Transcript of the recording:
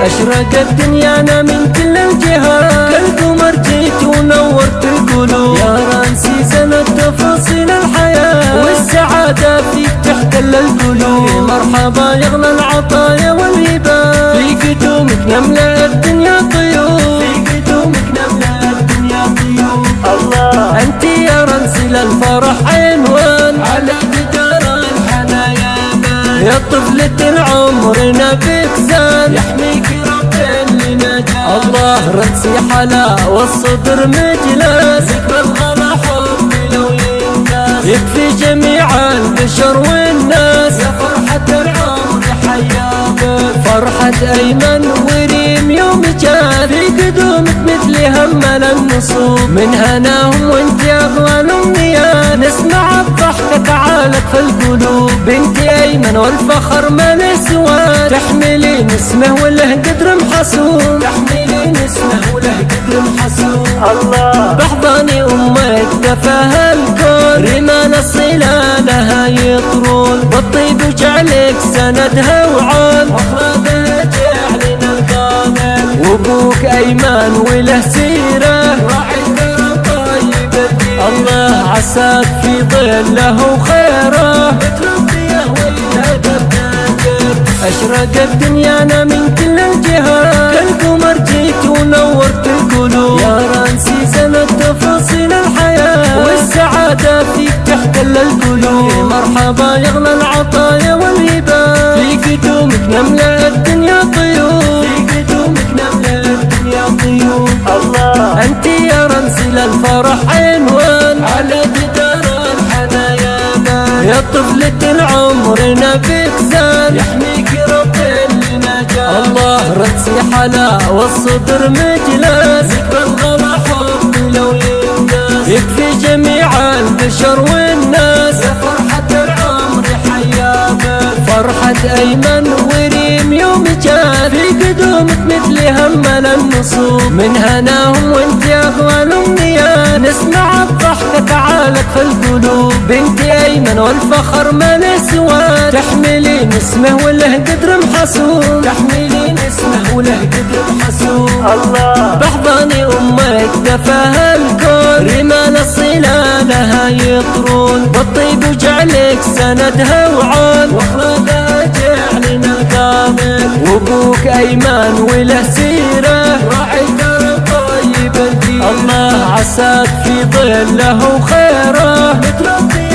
أشرقت دنيانا من كل الجهات، كالقمر جيت ونورت القلوب، يا رانسي زنت تفاصيل الحياة، والسعادة فيك تحتل القلوب. مرحبا يغلى العطايا والهبات، في قدومك نملأ الدنيا طيوب، في قدومك نملأ الدنيا طيوب. الله أنت يا رانسي للفرح عنوان، على جدار الحنايا مان، يا طفلة عمرنا بك زان، يحميك رب لنجاة. الله رانسي حلا والصدر مجلس، ذكر الغلا حب لو ينقاس، يكفي جميع البشر والناس، يا فرحة العمر حيا بك. فرحة أيمن وريم يوم جات، في قدومك مثل همل النصوب، من هناهم وانت أغلى الأمنيات، نسمع الضحكة تعالت في القلوب. بنت أيمن والفخر ما نسوى، تحملين اسمه وله قدر محسوب، تحملين اسمه وله قدر محسوب. الله بحضن أمك دفاها الكون، رمال الصلة لها يطرون، بالطيب وجعلك سندها وعون، واخلاقها جعلنا القامل. وابوك أيمن وله سيرة، راعي الدرب طيب الدين، الله عساك في ظله وخيره، بتربيه والهدف ناجر. أشرقت دنيانا من كل الجهات، كالقمر جيت ونورت القلوب، يا رانسي زنت تفاصيل الحياة، والسعادة فيك تحتل القلوب. مرحبا يغلى العطايا والهبات، في قدومك نملأ الدنيا طيوب، في قدومك نملأ الدنيا طيوب. الله أنت يا رانسي للفرح عنوان، على جدار الحنايا مان، يا طفلة عمرنا بك زان، يحميك رب لنجاة. الله رانسي حلا والصدر مجلس، ذكر الغلا حب لو ينقاس، يكفي جميع البشر والناس، يا فرحة العمر حيا بك. فرحة أيمن وريم يوم جات، في قدومك مثل همل النصوب، من هناهم وانت أغلى الأمنيات، نسمع الضحكة تعالت في القلوب. بنت أيمن والفخر ما نسوى، تحملين اسمه وله قدر محسوب، تحملين اسمه وله قدر محسوب. الله بحضن أمك دفاها الكون، رمال الصلة لها يطرون، بالطيب وجعلك سندها وعون، واخلاقها جعلنا الكامل. وابوك أيمن وله سيرة، راعي درب طيب الدين، الله عساك في ظله وخيره، بتربي